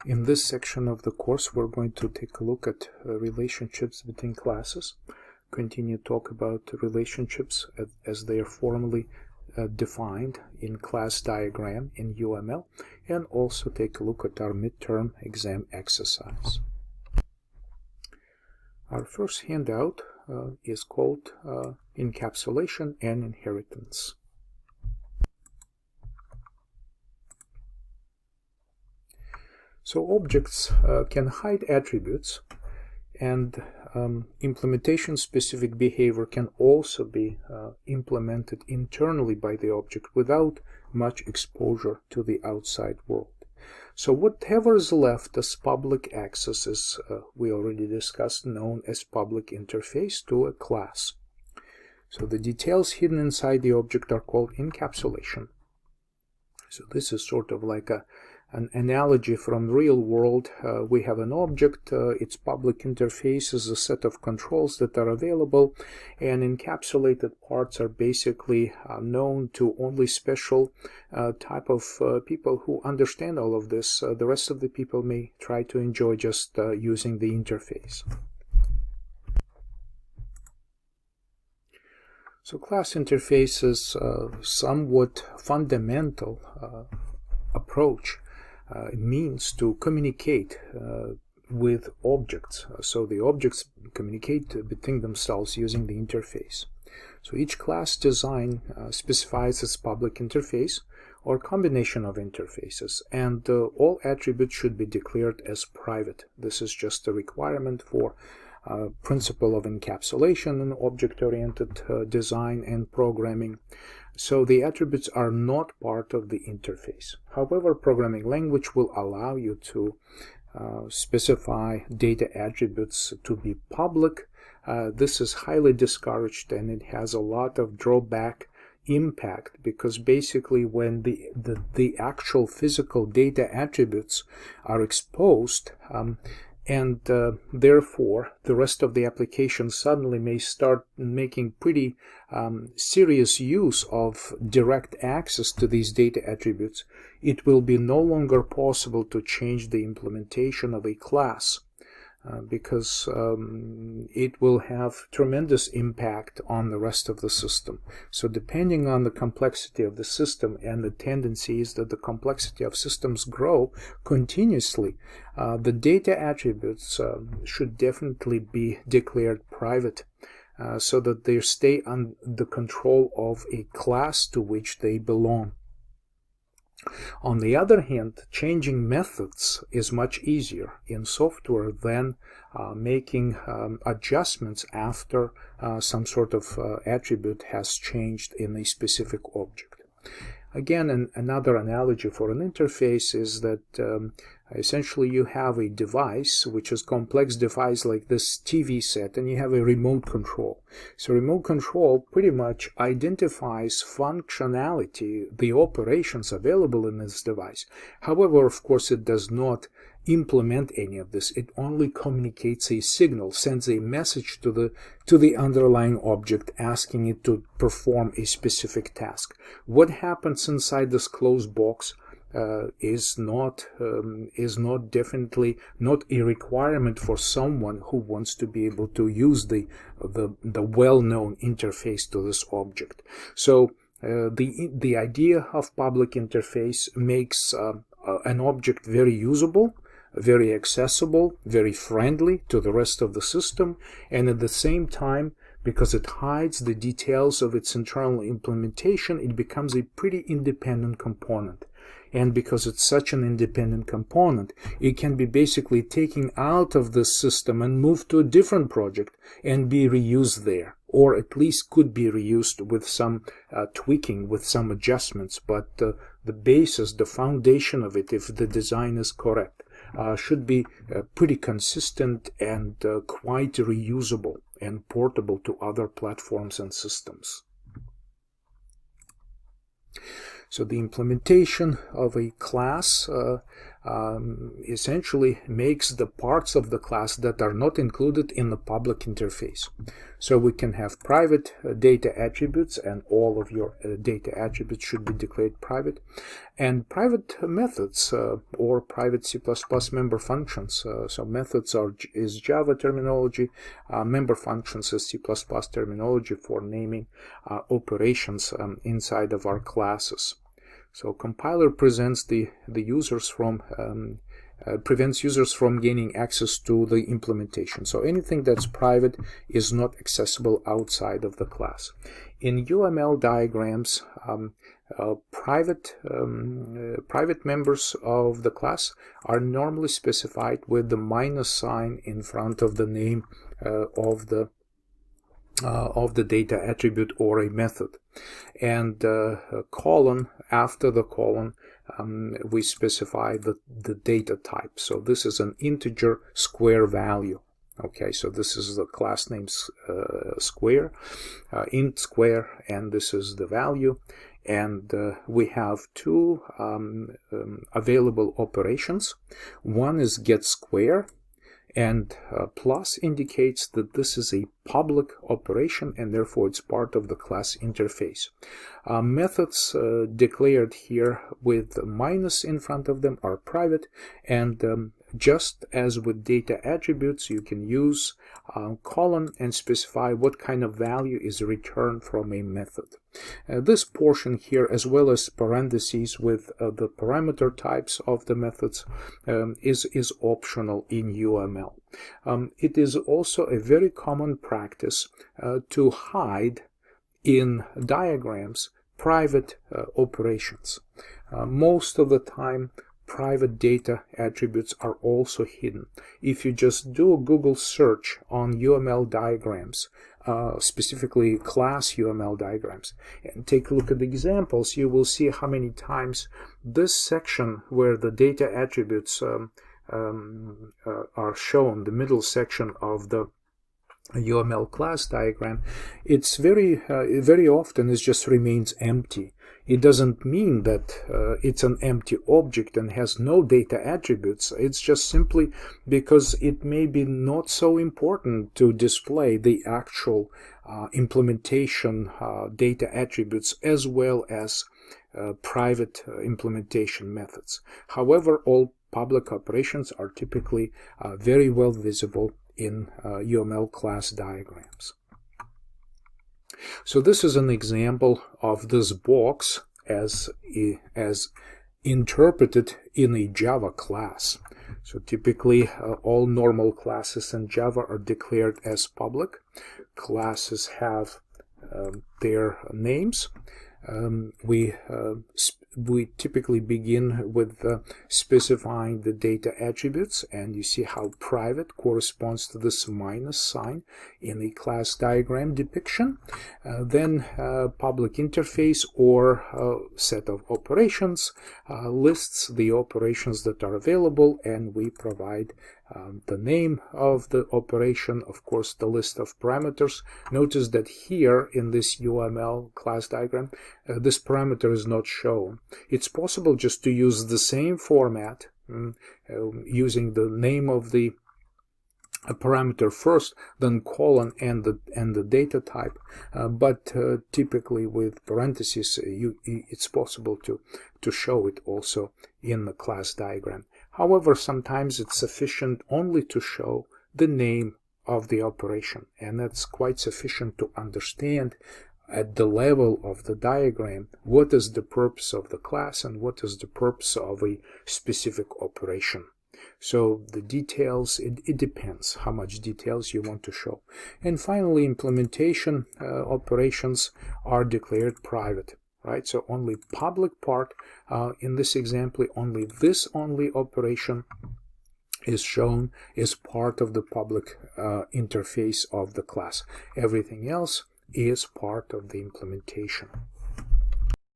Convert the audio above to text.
In this section of the course, we're going to take a look at relationships between classes, continue to talk about relationships as they are formally defined in class diagram in UML, and also take a look at our midterm exam exercise. Our first handout is called Encapsulation and Inheritance. So objects can hide attributes, and implementation-specific behavior can also be implemented internally by the object without much exposure to the outside world. So whatever is left as public access is, we already discussed, known as public interface to a class. So the details hidden inside the object are called encapsulation. So this is sort of like an analogy from real world. We have an object, its public interface is a set of controls that are available, and encapsulated parts are basically known to only special type of people who understand all of this. The rest of the people may try to enjoy just using the interface. So class interface is a somewhat fundamental approach. Means to communicate with objects. So the objects communicate between themselves using the interface. So each class design specifies its public interface or combination of interfaces, and all attributes should be declared as private. This is just a requirement for principle of encapsulation in object-oriented design and programming. So the attributes are not part of the interface. However, programming language will allow you to specify data attributes to be public. This is highly discouraged, and it has a lot of drawback impact, because basically when the actual physical data attributes are exposed, and therefore the rest of the application suddenly may start making pretty serious use of direct access to these data attributes, it will be no longer possible to change the implementation of a class because it will have tremendous impact on the rest of the system. So depending on the complexity of the system, and the tendency is that the complexity of systems grow continuously, the data attributes should definitely be declared private so that they stay under the control of a class to which they belong. On the other hand, changing methods is much easier in software than making adjustments after some sort of attribute has changed in a specific object. Again, another analogy for an interface is that essentially you have a device, which is a complex device like this TV set, and you have a remote control. So remote control pretty much identifies functionality, the operations available in this device. However, of course, it does not implement any of this. It only communicates a signal, sends a message to the underlying object, asking it to perform a specific task. What happens inside this closed box is definitely not a requirement for someone who wants to be able to use the well-known interface to this object. So the idea of public interface makes an object very usable, very accessible, very friendly to the rest of the system, and at the same time, because it hides the details of its internal implementation, it becomes a pretty independent component. And because it's such an independent component, it can be basically taken out of the system and moved to a different project and be reused there, or at least could be reused with some tweaking, with some adjustments. But the basis, the foundation of it, if the design is correct, should be pretty consistent and quite reusable and portable to other platforms and systems. So the implementation of a class essentially makes the parts of the class that are not included in the public interface. So we can have private data attributes, and all of your data attributes should be declared private, and private methods or private C++ member functions. So methods is Java terminology, member functions is C++ terminology for naming operations inside of our classes. So compiler prevents users from gaining access to the implementation. So anything that's private is not accessible outside of the class. In UML diagrams, private members of the class are normally specified with the minus sign in front of the name of the data attribute or a method, and colon after the colon we specify the data type. So this is an integer square value. Okay, so this is the class name square, int square, and this is the value. And we have two available operations. One is get square, and plus indicates that this is a public operation, and therefore it's part of the class interface. Methods declared here with minus in front of them are private, and just as with data attributes, you can use colon and specify what kind of value is returned from a method. This portion here, as well as parentheses with the parameter types of the methods, is optional in UML. It is also a very common practice to hide in diagrams private operations. Most of the time, private data attributes are also hidden. If you just do a Google search on UML diagrams, specifically class UML diagrams, and take a look at the examples, you will see how many times this section where the data attributes are shown, the middle section of the UML class diagram, it's very often it just remains empty. It doesn't mean that it's an empty object and has no data attributes. It's just simply because it may be not so important to display the actual implementation data attributes as well as private implementation methods. However, all public operations are typically very well visible in UML class diagrams. So this is an example of this box as interpreted in a Java class. So typically all normal classes in Java are declared as public. Classes have their names. We typically begin with specifying the data attributes, and you see how private corresponds to this minus sign in the class diagram depiction. Then public interface or set of operations lists the operations that are available, and we provide the name of the operation, of course the list of parameters. Notice that here in this UML class diagram this parameter is not shown. It's possible just to use the same format using the name of the parameter first, then colon and the data type, but typically with parentheses it's possible to show it also in the class diagram. However, sometimes it's sufficient only to show the name of the operation, and that's quite sufficient to understand at the level of the diagram what is the purpose of the class and what is the purpose of a specific operation. So the details, it depends how much details you want to show. And finally, implementation operations are declared private. Right, so only public part, in this example, only this only operation is shown as part of the public interface of the class. Everything else is part of the implementation.